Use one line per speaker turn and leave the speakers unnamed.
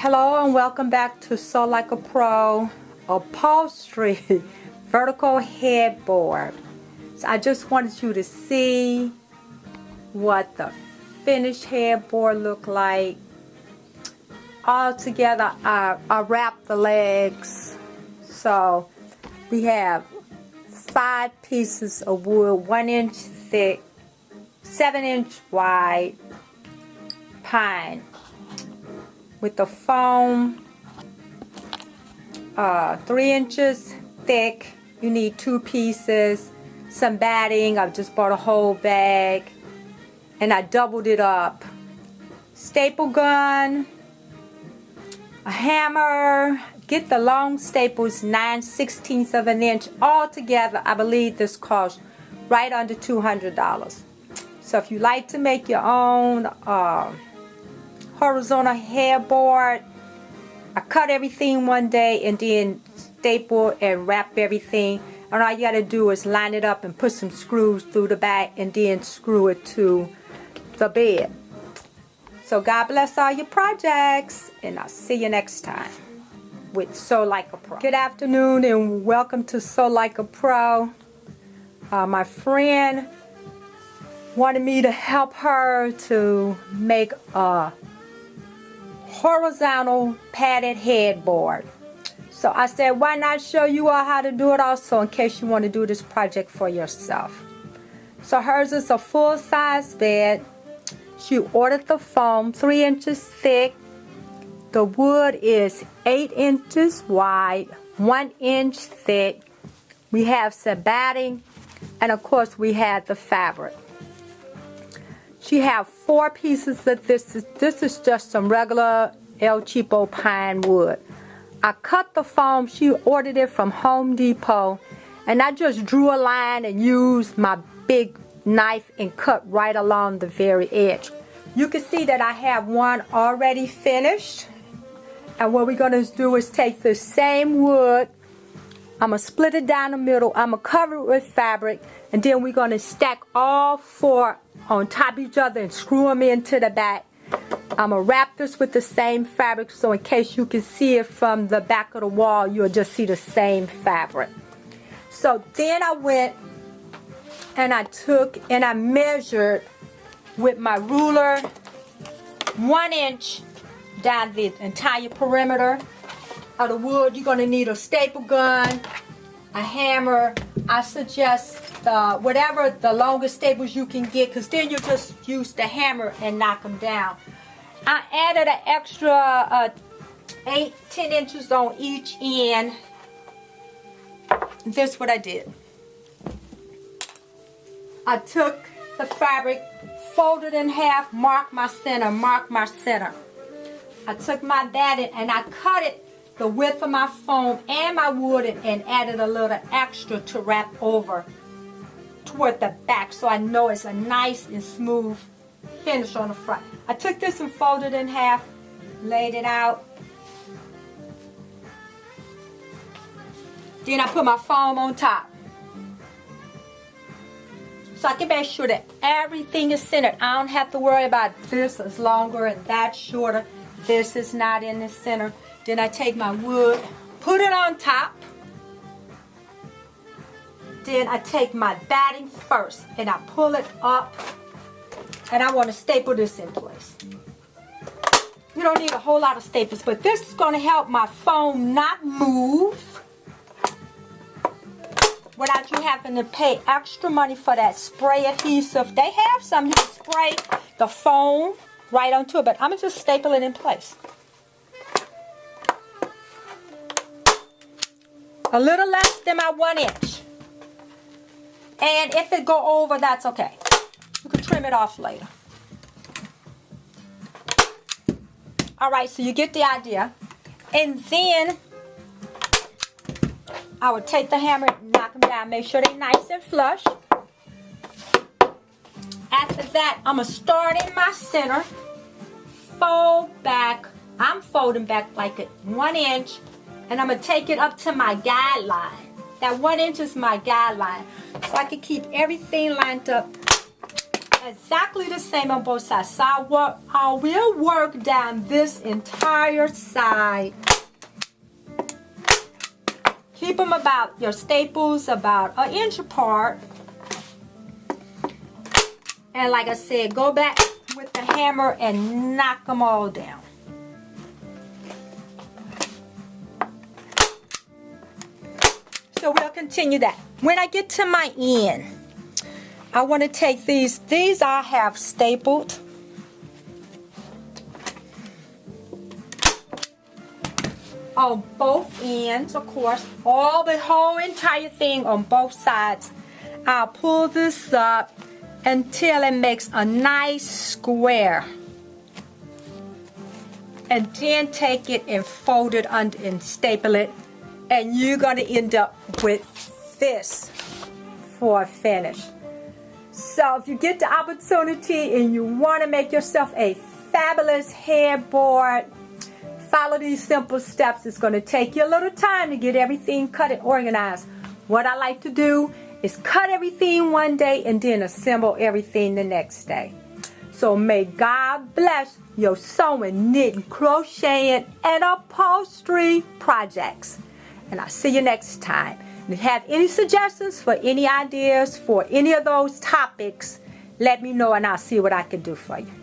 Hello and welcome back to Sew Like a Pro Upholstered vertical headboard. So I just wanted you to see what the finished headboard look like. All together I wrapped the legs. So we have 5 pieces of wood, 1 inch thick, 7 inch wide pine with the foam 3 inches thick. You need 2 pieces, some batting. I just bought a whole bag and I doubled it up. Staple gun, a hammer. Get the long staples, 9/16 of an inch. All together, I believe this cost right under $200. So if you like to make your own horizontal headboard, I cut everything one day and then staple and wrap everything. And all you gotta do is line it up and put some screws through the back and then screw it to the bed. So God bless all your projects, and I'll see you next time with Sew Like a Pro. Good afternoon and welcome to Sew Like a Pro. My friend wanted me to help her to make a horizontal padded headboard. So I said, why not show you all how to do it also in case you want to do this project for yourself. So hers is a full-size bed. She ordered the foam 3 inches thick. The wood is 8 inches wide, 1 inch thick. We have some batting, and of course we have the fabric. She have 4 pieces of this. This is just some regular El Cheapo pine wood. I cut the foam. She ordered it from Home Depot, and I just drew a line and used my big knife and cut right along the very edge. You can see that I have one already finished. And what we're going to do is take the same wood, I'm going to split it down the middle, I'm going to cover it with fabric, and then we're going to stack all 4 on top of each other and screw them into the back. I'm going to wrap this with the same fabric, so in case you can see it from the back of the wall, you'll just see the same fabric. So then I went and I took and I measured with my ruler 1 inch down the entire perimeter of the wood. You're going to need a staple gun, a hammer. I suggest whatever the longest staples you can get, because then you just use the hammer and knock them down. I added an extra 10 inches on each end. This is what I did. I took the fabric, folded in half, marked my center, marked my center. I took my batting and I cut it the width of my foam and my wood and added a little extra to wrap over toward the back, so I know it's a nice and smooth finish on the front. I took this and folded in half, laid it out. Then I put my foam on top. So I can make sure that everything is centered. I don't have to worry about this is longer and that's shorter. This is not in the center. Then I take my wood, put it on top. Then I take my batting first and I pull it up, and I want to staple this in place. You don't need a whole lot of staples, but this is going to help my foam not move without you having to pay extra money for that spray adhesive. They have some, you can spray the foam right onto it, but I'm going to just staple it in place. A little less than my 1 inch. And if it go over, that's okay. You can trim it off later. Alright, so you get the idea. And then I would take the hammer and knock them down. Make sure they're nice and flush. After that, I'm going to start in my center. Fold back. I'm folding back like 1 inch. And I'm going to take it up to my guideline. That 1 inch is my guideline. So I can keep everything lined up exactly the same on both sides. So I will work down this entire side. Keep them about your staples about an inch apart. And like I said, go back with the hammer and knock them all down. So we'll continue that. When I get to my end, I want to take these I have stapled. On both ends, of course, the whole entire thing on both sides. I'll pull this up until it makes a nice square. And then take it and fold it under and staple it. And you're going to end up with this for a finish. So if you get the opportunity and you want to make yourself a fabulous headboard, follow these simple steps. It's going to take you a little time to get everything cut and organized. What I like to do is cut everything one day and then assemble everything the next day. So may God bless your sewing, knitting, crocheting, and upholstery projects. And I'll see you next time. If you have any suggestions for any ideas for any of those topics, let me know and I'll see what I can do for you.